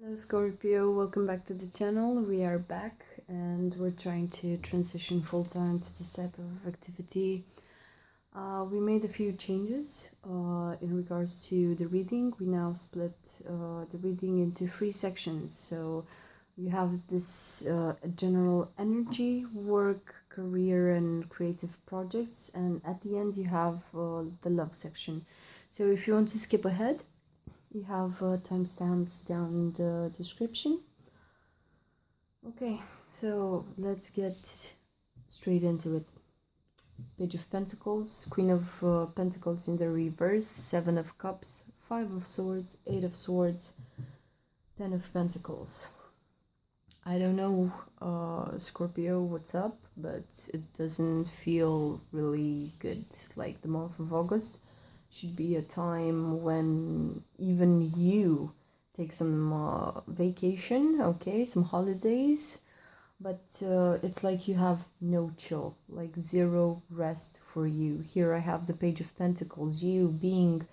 Hello Scorpio, welcome back to the channel. We are back and we're trying to transition full-time to this type of activity. We made a few changes in regards to the reading. We now split the reading into 3 sections. So you have this general energy, work, career and creative projects, and at the end you have the love section. So if you want to skip ahead, you have timestamps down in the description. Okay, so let's get straight into it. Page of Pentacles, Queen of Pentacles in the reverse, 7 of Cups, 5 of Swords, 8 of Swords, 10 of Pentacles. I don't know, Scorpio, what's up, but it doesn't feel really good. Like the month of August should be a time when even you take some vacation, okay, some holidays, but it's like you have no chill, like zero rest for you. Here I have the Page of Pentacles, you being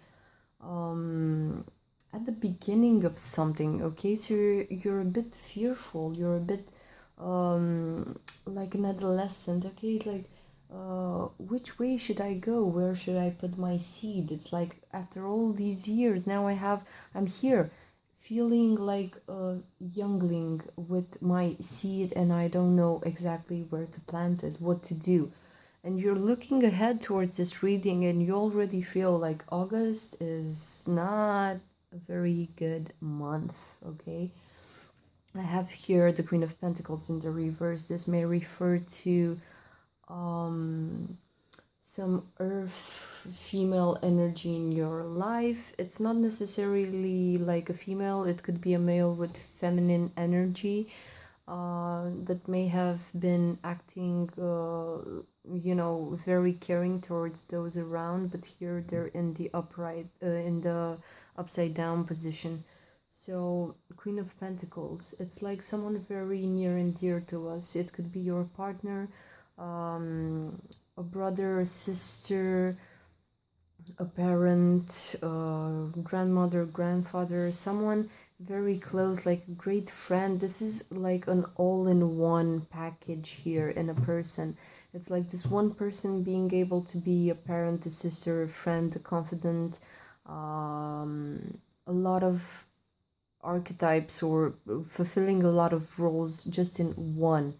at the beginning of something, okay, so you're a bit fearful, you're a bit like an adolescent, okay, like which way should I go? Where should I put my seed? It's like after all these years, now I'm here feeling like a youngling with my seed and I don't know exactly where to plant it, what to do. And you're looking ahead towards this reading and you already feel like August is not a very good month, okay? I have here the Queen of Pentacles in the reverse. This may refer to some earth female energy in your life. It's not necessarily like a female, it could be a male with feminine energy that may have been acting you know, very caring towards those around, but here they're in the upright in the upside down position. So Queen of Pentacles, it's like someone very near and dear to us. It could be your partner, a brother, a sister, a parent, grandmother, grandfather, someone very close, like a great friend. This is like an all-in-one package here in a person. It's like this one person being able to be a parent, a sister, a friend, a confidant, a lot of archetypes or fulfilling a lot of roles just in one.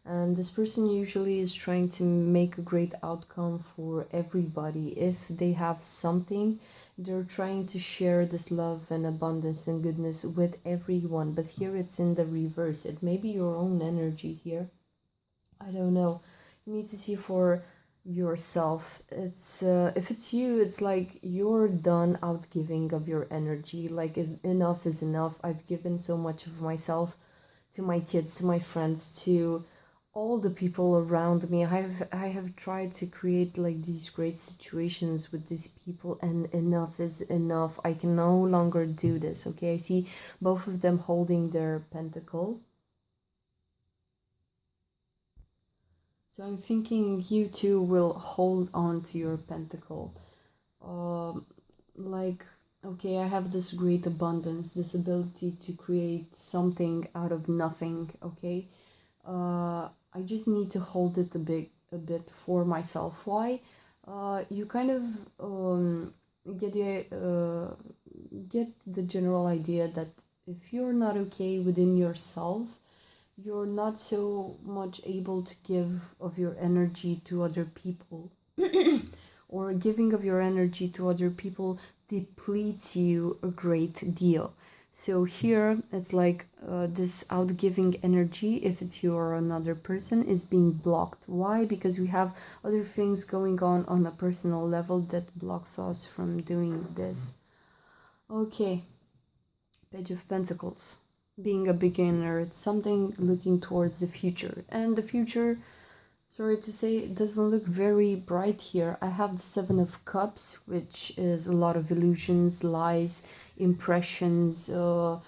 And this person usually is trying to make a great outcome for everybody. If they have something, they're trying to share this love and abundance and goodness with everyone. But here it's in the reverse. It may be your own energy here. I don't know. You need to see for yourself. It's if it's you, it's like you're done out giving of your energy. Like enough is enough. I've given so much of myself to my kids, to my friends, to all the people around me. I have tried to create like these great situations with these people, and enough is enough. I can no longer do this, okay? I see both of them holding their pentacle. So I'm thinking you two will hold on to your pentacle. Like, okay, I have this great abundance, this ability to create something out of nothing, okay? I just need to hold it a bit for myself. Why? You kind of get the general idea that if you're not okay within yourself, you're not so much able to give of your energy to other people. Or giving of your energy to other people depletes you a great deal. So here it's like this outgiving energy, if it's you or another person, is being blocked. Why? Because we have other things going on a personal level that blocks us from doing this. Okay, Page of Pentacles. Being a beginner, it's something looking towards the future. And the future, sorry to say, it doesn't look very bright here. I have the 7 of Cups, which is a lot of illusions, lies, impressions, pent-up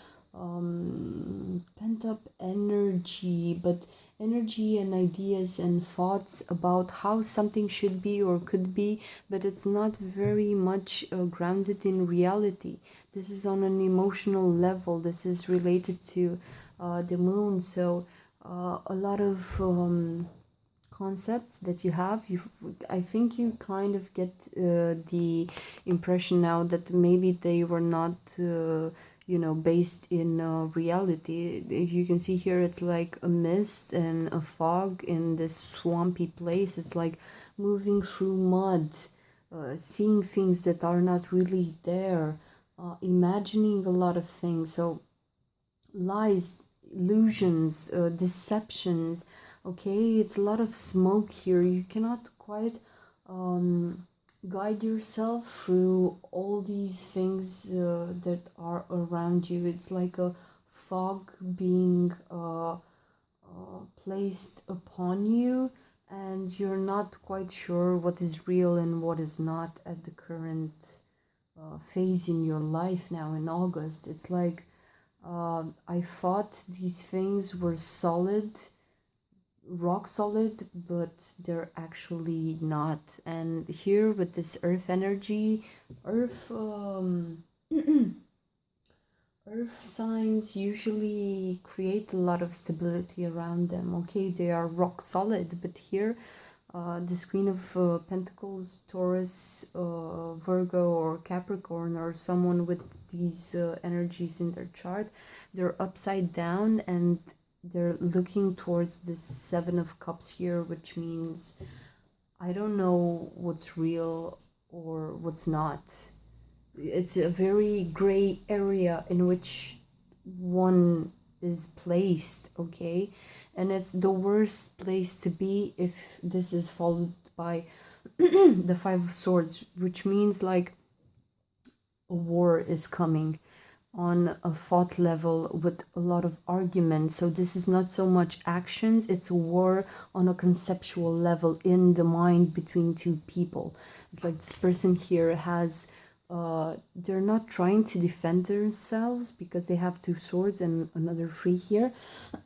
energy, but energy and ideas and thoughts about how something should be or could be, but it's not very much grounded in reality. This is on an emotional level. This is related to the moon. So a lot of concepts that you have, I think you kind of get the impression now that maybe they were not you know, based in reality. You can see here it's like a mist and a fog in this swampy place. It's like moving through mud, seeing things that are not really there, imagining a lot of things. So lies, illusions, deceptions. Okay, it's a lot of smoke here. You cannot quite guide yourself through all these things that are around you. It's like a fog being placed upon you, and you're not quite sure what is real and what is not at the current phase in your life now in August. It's like I thought these things were solid, rock solid, but they're actually not. And here with this earth energy, earth earth signs usually create a lot of stability around them. Okay, they are rock solid, but here this Queen of Pentacles, Taurus, Virgo or Capricorn, or someone with these energies in their chart, they're upside down and they're looking towards the Seven of Cups here, which means I don't know what's real or what's not. It's a very gray area in which one is placed, okay? And it's the worst place to be if this is followed by the Five of Swords, which means like a war is coming on a thought level with a lot of arguments. So this is not so much actions, it's a war on a conceptual level in the mind between two people. It's like this person here has they're not trying to defend themselves because they have two swords and another three here.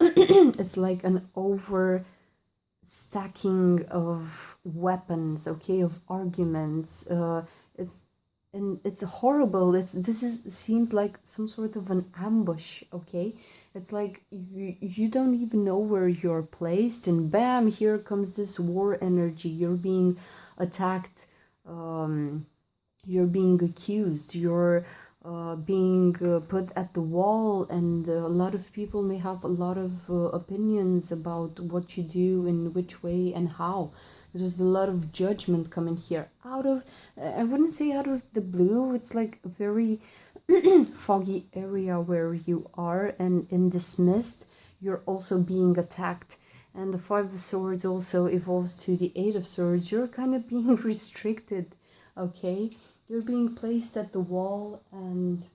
It's like an over stacking of weapons, okay, of arguments. It's horrible. Seems like some sort of an ambush, okay? It's like you don't even know where you're placed, and bam, here comes this war energy. You're being attacked, you're being accused, you're being put at the wall, and a lot of people may have a lot of opinions about what you do, in which way and how. There's a lot of judgment coming here out of, I wouldn't say out of the blue, it's like a very foggy area where you are, and in this mist you're also being attacked. And the Five of Swords also evolves to the Eight of Swords. You're kind of being restricted, okay? You're being placed at the wall and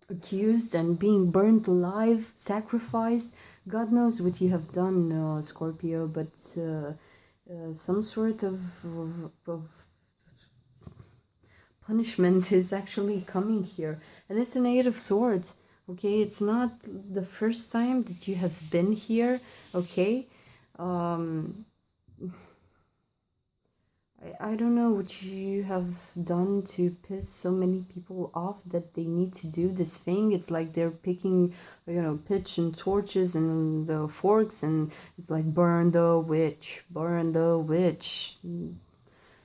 accused and being burnt alive, sacrificed. God knows what you have done, Scorpio, but some sort of punishment is actually coming here. And it's an Eight of Swords, okay? It's not the first time that you have been here, okay? I don't know what you have done to piss so many people off that they need to do this thing. It's like they're picking, you know, pitch and torches and the forks, and it's like burn the witch, burn the witch.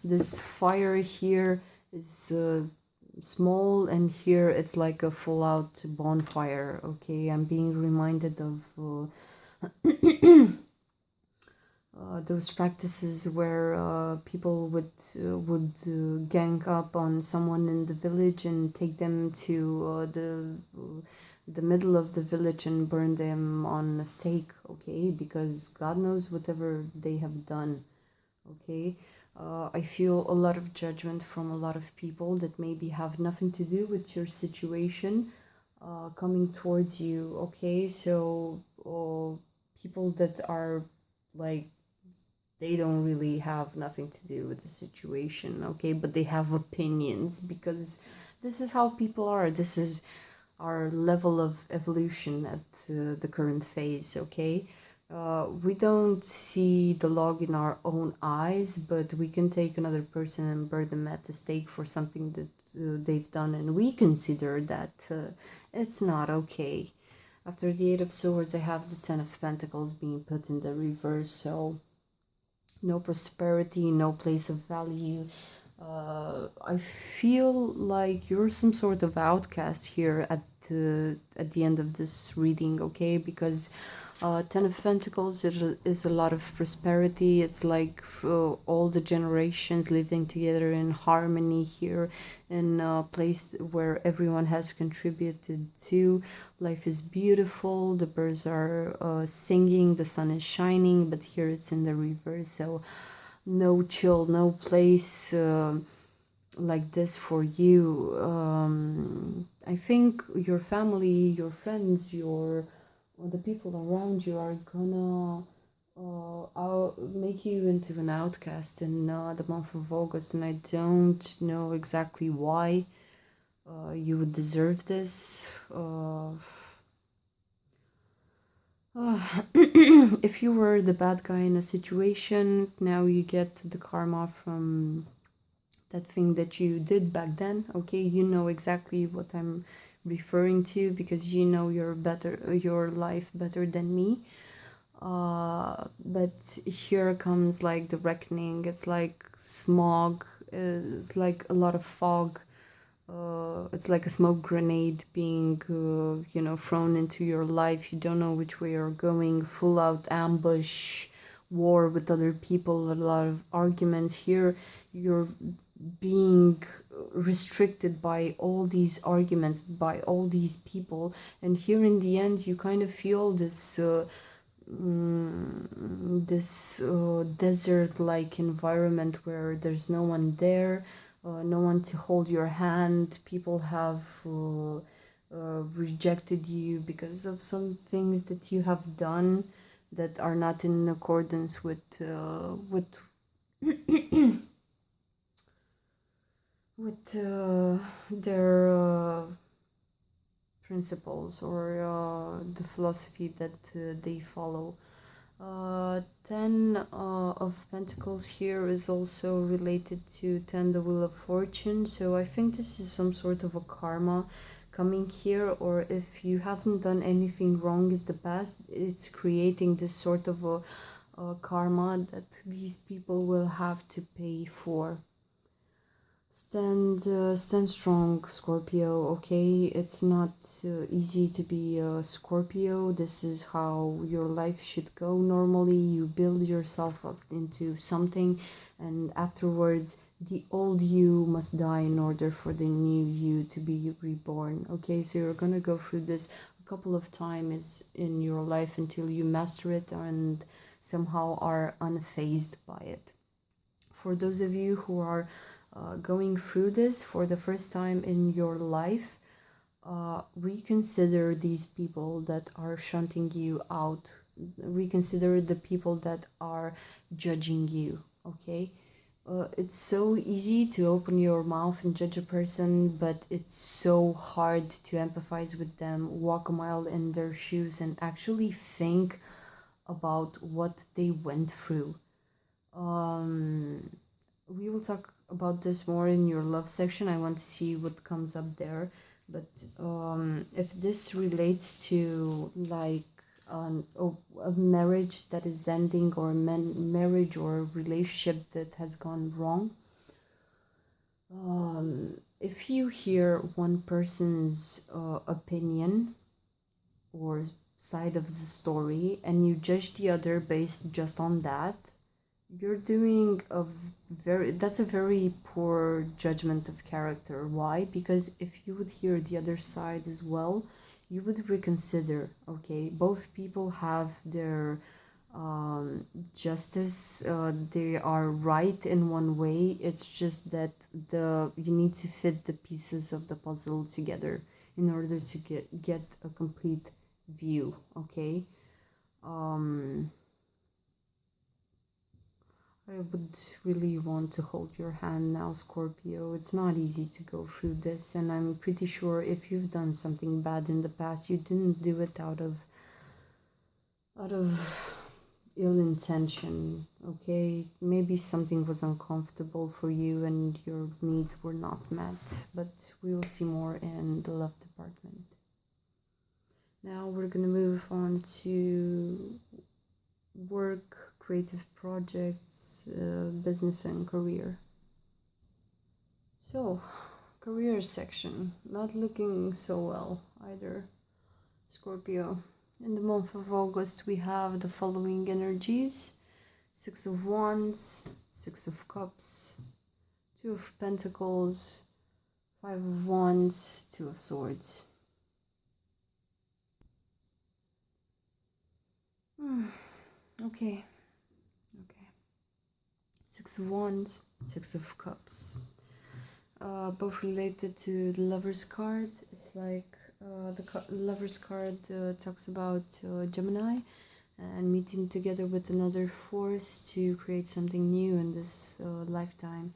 This fire here is small, and here it's like a full-out bonfire, okay? I'm being reminded of those practices where people would gang up on someone in the village and take them to the middle of the village and burn them on a stake, okay? Because God knows whatever they have done, okay? I feel a lot of judgment from a lot of people that maybe have nothing to do with your situation coming towards you, okay? So people that are like, they don't really have nothing to do with the situation, okay? But they have opinions because this is how people are. This is our level of evolution at the current phase, okay? We don't see the log in our own eyes, but we can take another person and burn them at the stake for something that they've done, and we consider that it's not okay. After the Eight of Swords, I have the Ten of Pentacles being put in the reverse, so no prosperity, no place of value. I feel like you're some sort of outcast here at the end of this reading, okay? Because Ten of Pentacles is a lot of prosperity. It's like all the generations living together in harmony here in a place where everyone has contributed to. Life is beautiful. The birds are singing. The sun is shining, but here it's in the reverse. So no chill, no place like this for you. I think your family, your friends, the people around you are gonna make you into an outcast in the month of August, and I don't know exactly why. You would deserve this. If you were the bad guy in a situation, now you get the karma from that thing that you did back then. Okay, you know exactly what I'm referring to because you know your life better than me. But here comes like the reckoning. It's like smog. It's like a lot of fog. It's like a smoke grenade being thrown into your life. You don't know which way you're going. Full out ambush, war with other people, a lot of arguments. Here you're being restricted by all these arguments, by all these people, and here in the end you kind of feel this desert like environment where there's no one there, no one to hold your hand. People have rejected you because of some things that you have done that are not in accordance with their principles or the philosophy that they follow. Ten of Pentacles here is also related to 10, the Wheel of Fortune. So I think this is some sort of a karma coming here, or if you haven't done anything wrong in the past, it's creating this sort of a karma that these people will have to pay for. Stand strong, Scorpio. Okay, it's not easy to be a Scorpio. This is how your life should go normally. You build yourself up into something, and afterwards the old you must die in order for the new you to be reborn. Okay, so you're gonna go through this a couple of times in your life until you master it and somehow are unfazed by it. For those of you who are going through this for the first time in your life, reconsider these people that are shunting you out. Reconsider the people that are judging you, okay? It's so easy to open your mouth and judge a person, but it's so hard to empathize with them, walk a mile in their shoes, and actually think about what they went through. We will talk about this more in your love section. I want to see what comes up there. But if this relates to like a marriage that is ending, or a marriage or a relationship that has gone wrong, if you hear one person's opinion or side of the story and you judge the other based just on that, you're doing that's a very poor judgment of character. Why? Because if you would hear the other side as well, you would reconsider. Okay, both people have their justice. They are right in one way. It's just that you need to fit the pieces of the puzzle together in order to get a complete view. Okay. I would really want to hold your hand now, Scorpio. It's not easy to go through this, and I'm pretty sure if you've done something bad in the past, you didn't do it out of out of ill intention, okay? Maybe something was uncomfortable for you and your needs were not met, but we will see more in the love department. Now we're gonna move on to work, creative projects, business and career. So, career section, not looking so well either, Scorpio. In the month of August, we have the following energies: Six of Wands, Six of Cups, Two of Pentacles, Five of Wands, Two of Swords. Okay. Six of Wands, Six of Cups. Both related to the Lover's card. It's like the Lover's card talks about Gemini and meeting together with another force to create something new in this lifetime.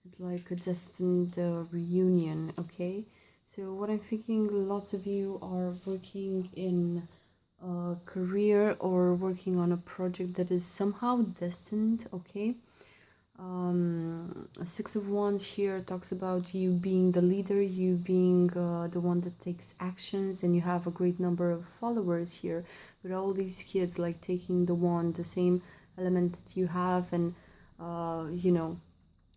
It's like a destined reunion, okay? So what I'm thinking, lots of you are working in a career or working on a project that is somehow destined, okay? Six of Wands here talks about you being the leader, you being the one that takes actions, and you have a great number of followers here with all these kids like taking the wand, the same element that you have, and you know,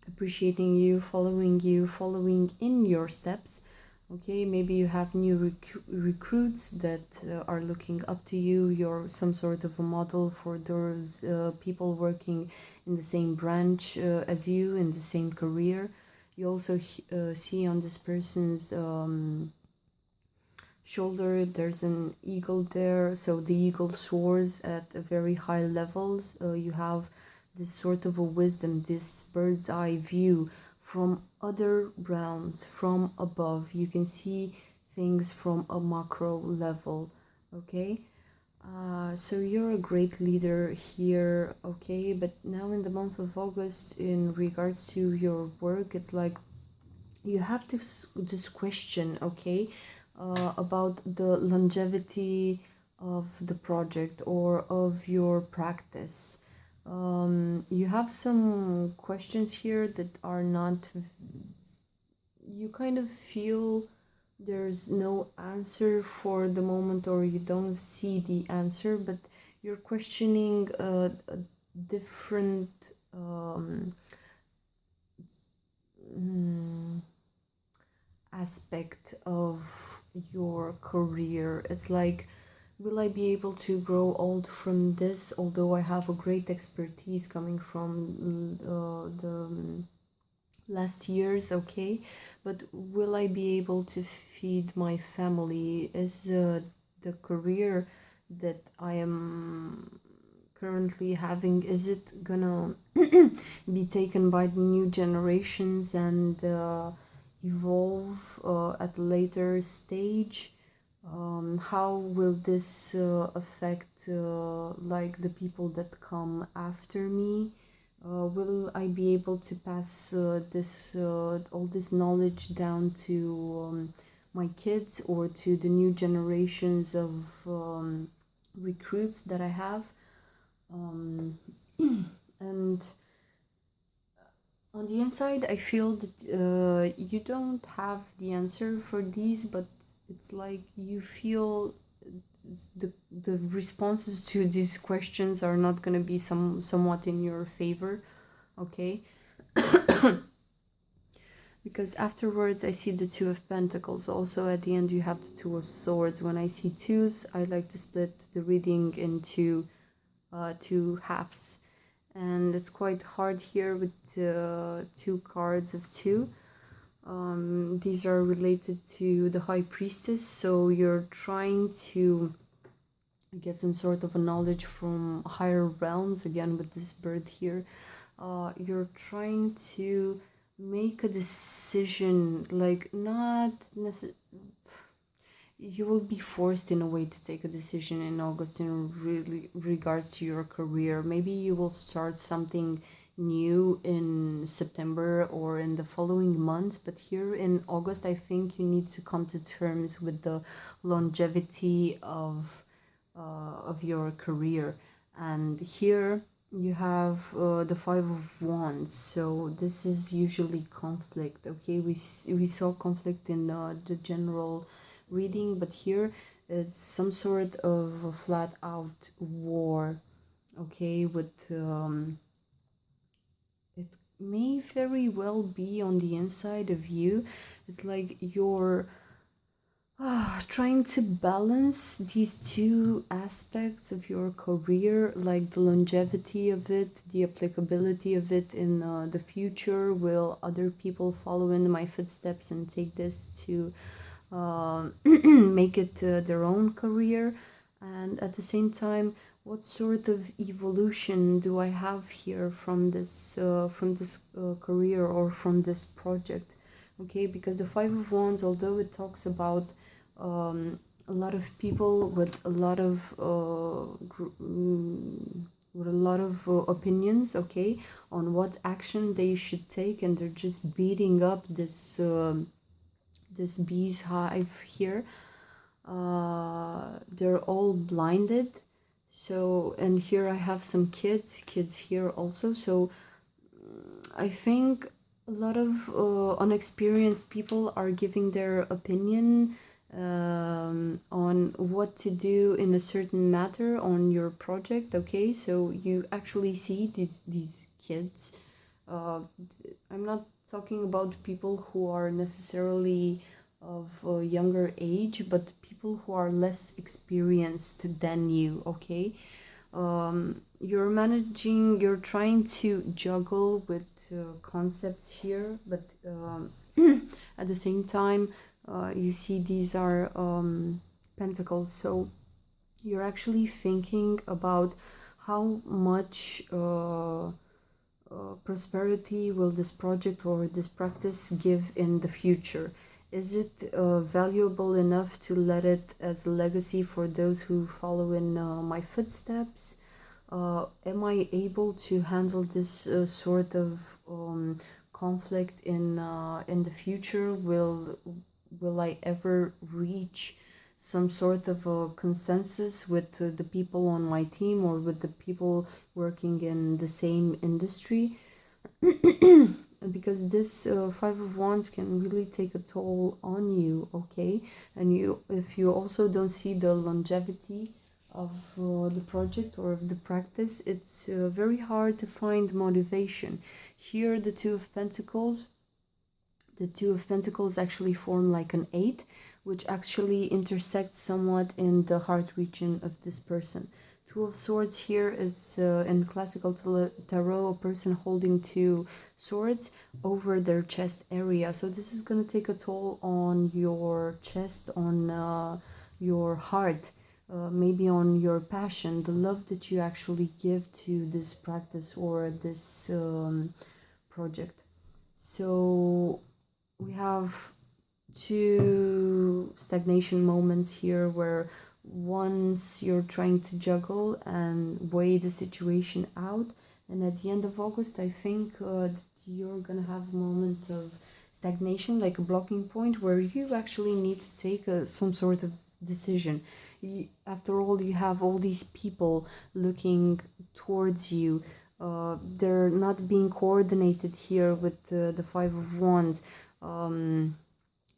appreciating you, following in your steps. Okay, maybe you have new recruits that are looking up to you. You're some sort of a model for those people working in the same branch as you, in the same career. You also see on this person's shoulder there's an eagle there, so the eagle soars at a very high level. You have this sort of a wisdom, this bird's eye view from other realms, from above. You can see things from a macro level, okay? So you're a great leader here, okay? But now in the month of August, in regards to your work, it's like you have this question, okay? About the longevity of the project or of your practice. You have some questions here that are not, you kind of feel there's no answer for the moment, or you don't see the answer, but you're questioning a different aspect of your career. It's like, will I be able to grow old from this? Although I have a great expertise coming from the last years, okay, but will I be able to feed my family? Is the career that I am currently having, is it gonna be taken by the new generations and evolve at a later stage? How will this affect like the people that come after me? Will I be able to pass all this knowledge down to my kids or to the new generations of recruits that I have? And on the inside, I feel that you don't have the answer for these, but it's like you feel the responses to these questions are not going to be somewhat in your favor, okay? Because afterwards I see the Two of Pentacles. Also at the end you have the Two of Swords. When I see twos, I like to split the reading into two halves, and it's quite hard here with the two cards of two. These are related to the High Priestess, so you're trying to get some sort of a knowledge from higher realms. Again, with this bird here, you're trying to make a decision, like not necessarily, you will be forced in a way to take a decision in August in really regards to your career. Maybe you will start something new in September or in the following months, but here in August I think you need to come to terms with the longevity of of your career. And here you have the Five of Wands, so this is usually conflict. Okay, we saw conflict in the general reading, but here it's some sort of a flat out war. Okay, with it may very well be on the inside of you. It's like you're trying to balance these two aspects of your career, like the longevity of it, the applicability of it in the future. Will other people follow in my footsteps and take this to make it their own career? And at the same time, what sort of evolution do I have here from this career or from this project? Okay, because the Five of Wands, although it talks about a lot of people with a lot of opinions, okay, on what action they should take, and they're just beating up this this bee's hive here. They're all blinded. So, and here I have some kids here also. So I think a lot of unexperienced people are giving their opinion on what to do in a certain matter on your project. Okay, so you actually see these kids. I'm not talking about people who are necessarily of a younger age, but people who are less experienced than you. Okay, you're trying to juggle with concepts here, but at the same time, you see these are pentacles, so you're actually thinking about how much prosperity will this project or this practice give in the future. Is it valuable enough to let it as a legacy for those who follow in my footsteps? Am I able to handle this sort of conflict in the future? Will I ever reach some sort of a consensus with the people on my team or with the people working in the same industry? Because this Five of Wands can really take a toll on you, okay? And if you also don't see the longevity of the project or of the practice, it's very hard to find motivation. Here, the Two of Pentacles actually form like an 8, which actually intersects somewhat in the heart region of this person. Two of Swords here, it's in classical tarot, a person holding two swords over their chest area. So this is going to take a toll on your chest, on your heart, maybe on your passion, the love that you actually give to this practice or this project. So we have two stagnation moments here where once you're trying to juggle and weigh the situation out, and at the end of August I think that you're gonna have a moment of stagnation, like a blocking point where you actually need to take some sort of decision. After all, you have all these people looking towards you. They're not being coordinated here with the Five of Wands.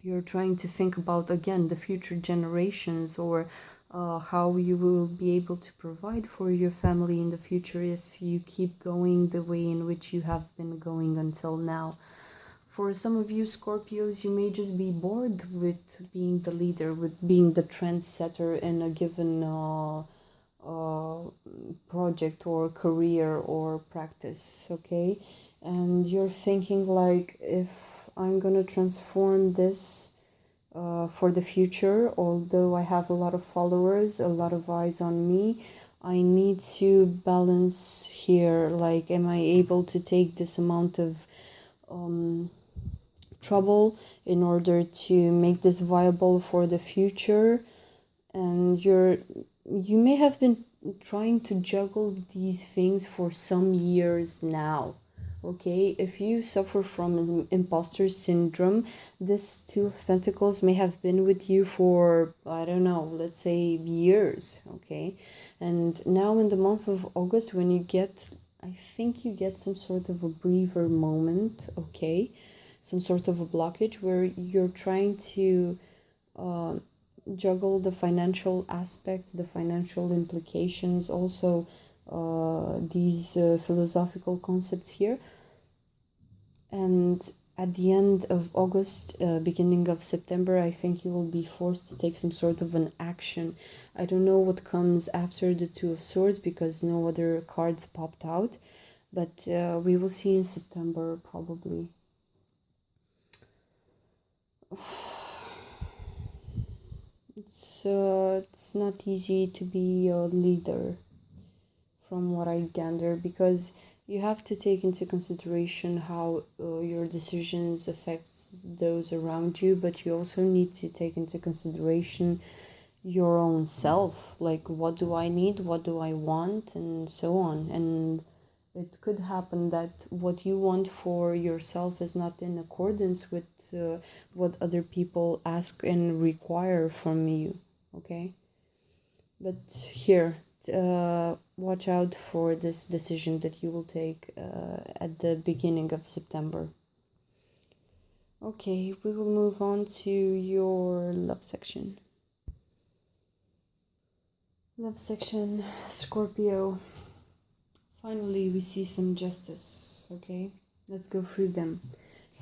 You're trying to think about, again, the future generations, or how you will be able to provide for your family in the future if you keep going the way in which you have been going until now. For some of you Scorpios, you may just be bored with being the leader, with being the trendsetter in a given project or career or practice, okay? And you're thinking like, if I'm gonna transform this for the future, although I have a lot of followers, a lot of eyes on me, I need to balance here, like, am I able to take this amount of trouble in order to make this viable for the future? And you may have been trying to juggle these things for some years now, okay? If you suffer from imposter syndrome, this Two of Pentacles may have been with you for, I don't know, let's say years, okay? And now in the month of August, when you get, I think you get some sort of a breather moment, okay? Some sort of a blockage where you're trying to juggle the financial aspects, the financial implications, also these philosophical concepts here. And at the end of August, beginning of September, I think you will be forced to take some sort of an action. I don't know what comes after the Two of Swords because no other cards popped out, but we will see in September probably. It's not easy to be a leader, from what I gather, because you have to take into consideration how your decisions affect those around you, but you also need to take into consideration your own self, like what do I need, what do I want, and so on. And it could happen that what you want for yourself is not in accordance with what other people ask and require from you, okay? But here, watch out for this decision that you will take at the beginning of September. Okay, we will move on to your love section. Love section, Scorpio. Finally, we see some justice, okay? Let's go through them.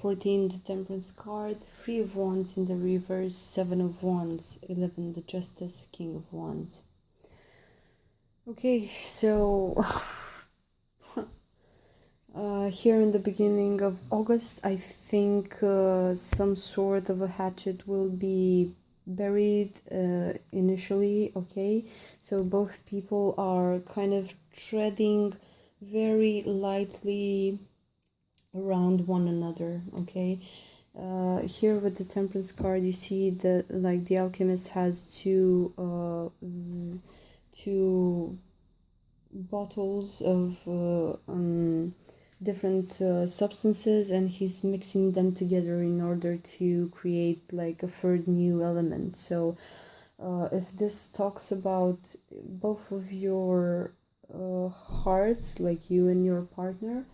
14, the Temperance card, 3 of Wands in the reverse, 7 of Wands, 11, the Justice, King of Wands. Okay, so here in the beginning of August, I think some sort of a hatchet will be buried initially, okay? So both people are kind of treading very lightly around one another, okay? Here with the Temperance card, you see that like the Alchemist has two bottles of different substances, and he's mixing them together in order to create like a third new element. So if this talks about both of your hearts, like you and your partner,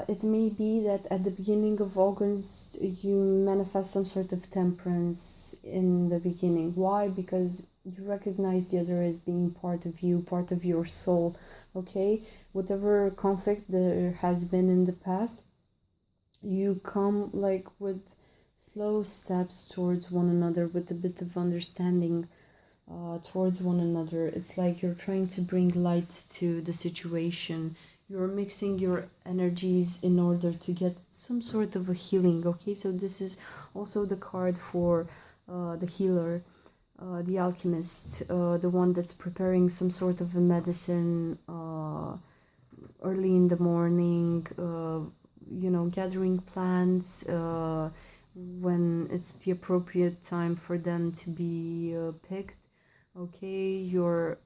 it may be that at the beginning of August you manifest some sort of temperance in the beginning. Why? Because you recognize the other as being part of you, part of your soul, okay? Whatever conflict there has been in the past, you come like with slow steps towards one another, with a bit of understanding towards one another. It's like you're trying to bring light to the situation. You're mixing your energies in order to get some sort of a healing, okay? So this is also the card for the healer, the alchemist, the one that's preparing some sort of a medicine early in the morning, you know, gathering plants when it's the appropriate time for them to be picked, okay? You're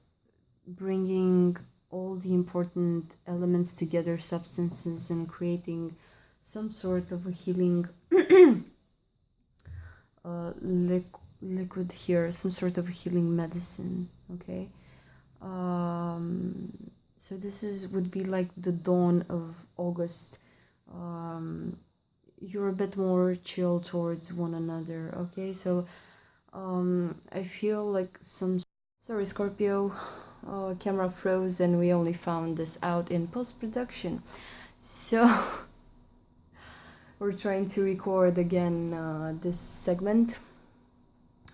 bringing all the important elements together, substances, and some sort of a healing liquid here, some sort of a healing medicine, okay? So this would be like the dawn of August. You're a bit more chill towards one another, okay? So I feel like sorry, Scorpio, camera froze and we only found this out in post-production. So we're trying to record again this segment.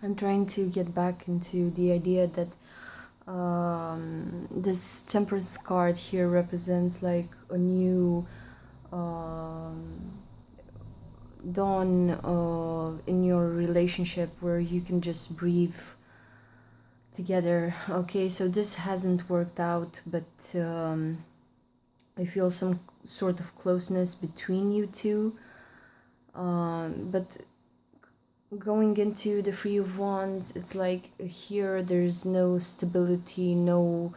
I'm trying to get back into the idea that this Temperance card here represents like a new dawn in your relationship where you can just breathe together, okay? So this hasn't worked out, but I feel some sort of closeness between you two, but going into the Three of Wands, it's like here there's no stability, no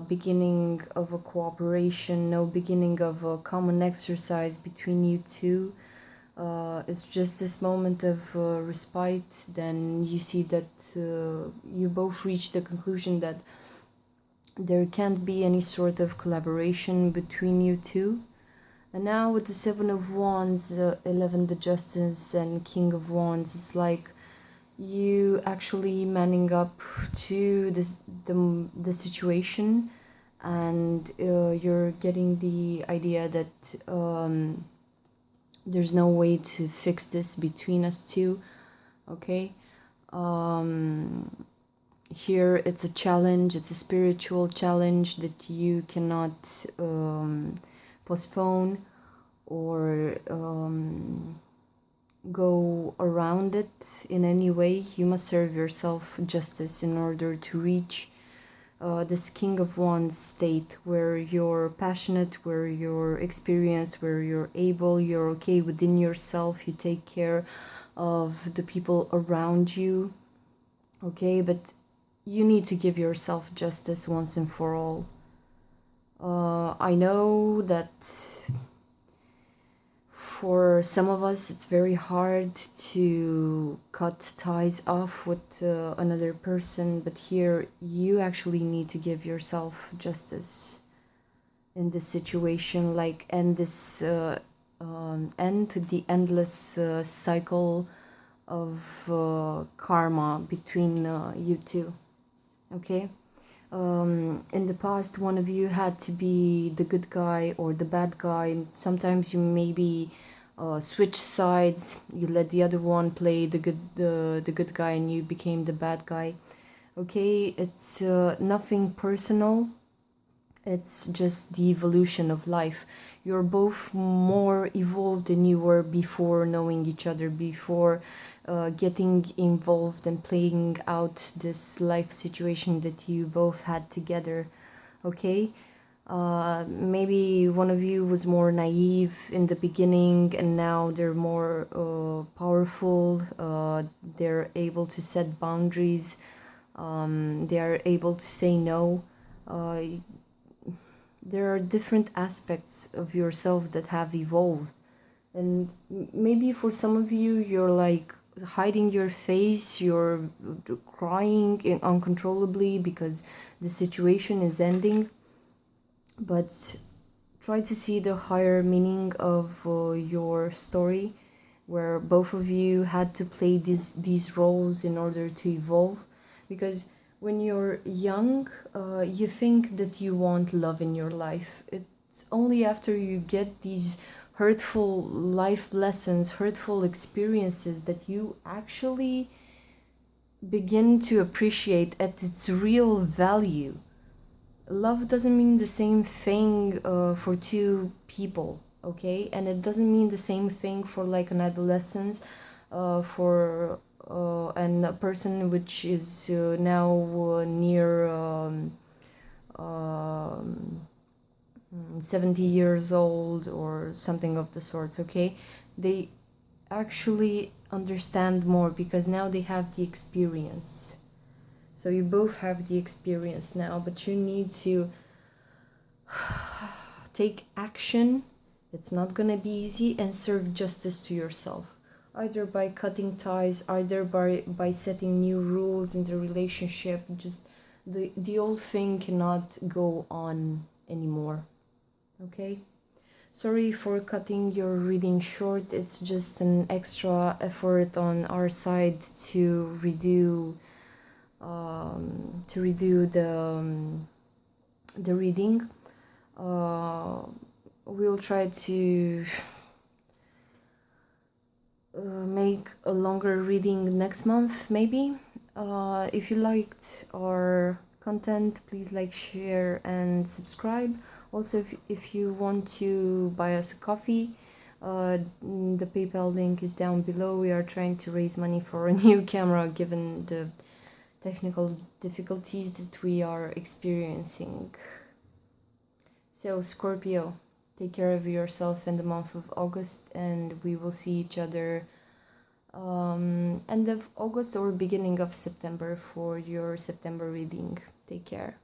beginning of a cooperation, no beginning of a common exercise between you two. It's just this moment of respite. Then you see that you both reach the conclusion that there can't be any sort of collaboration between you two. And now with the Seven of Wands, the 11, the Justice, and King of Wands, it's like you actually manning up to the situation, and you're getting the idea that there's no way to fix this between us two, okay? Here it's a challenge, it's a spiritual challenge that you cannot postpone or go around it in any way. You must serve yourself justice in order to reach this King of Wands state where you're passionate, where you're experienced, where you're able, you're okay within yourself, you take care of the people around you, okay? But you need to give yourself justice once and for all. I know that for some of us it's very hard to cut ties off with another person, but here you actually need to give yourself justice in this situation, like end this end the endless cycle of karma between you two, okay? In the past, one of you had to be the good guy or the bad guy. Sometimes you maybe switch sides. You let the other one play the good guy, and you became the bad guy. Okay, it's nothing personal. It's just the evolution of life. You're both more evolved than you were before knowing each other, before getting involved and playing out this life situation that you both had together, okay? Maybe one of you was more naive in the beginning, and now they're more powerful. They're able to set boundaries. They are able to say no. There are different aspects of yourself that have evolved, and maybe for some of you, you're like hiding your face, you're crying uncontrollably because the situation is ending. But try to see the higher meaning of your story, where both of you had to play these roles in order to evolve. Because when you're young, you think that you want love in your life. It's only after you get these hurtful life lessons, hurtful experiences, that you actually begin to appreciate at its real value. Love doesn't mean the same thing for two people, okay? And it doesn't mean the same thing for like an adolescence, for and a person which is now near 70 years old or something of the sorts, okay? They actually understand more because now they have the experience. So you both have the experience now, but you need to take action. It's not gonna be easy, and serve justice to yourself, either by cutting ties, either by setting new rules in the relationship. Just the old thing cannot go on anymore, okay? Sorry for cutting your reading short. It's just an extra effort on our side to redo the reading. We'll try to make a longer reading next month, maybe. If you liked our content, please like, share, and subscribe. Also, if you want to buy us a coffee, the PayPal link is down below. We are trying to raise money for a new camera given the technical difficulties that we are experiencing. So Scorpio, take care of yourself in the month of August, and we will see each other end of August or beginning of September for your September reading. Take care.